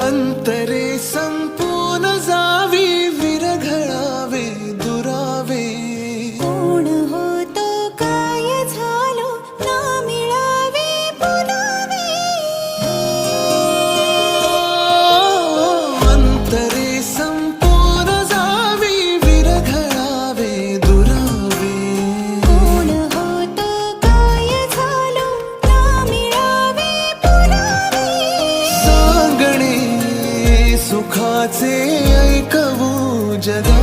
अंतरे संपून जावी, विरघळावे दुरावे. कोण होतो काय झालो, ना मिळावे पुरावे. अंतरे संपून जावी, विरघळावे दुरावे. कोण होतो काय झालो, ना मिळावे पुरावे. सांगणे सुखाचे ऐकवू जगा.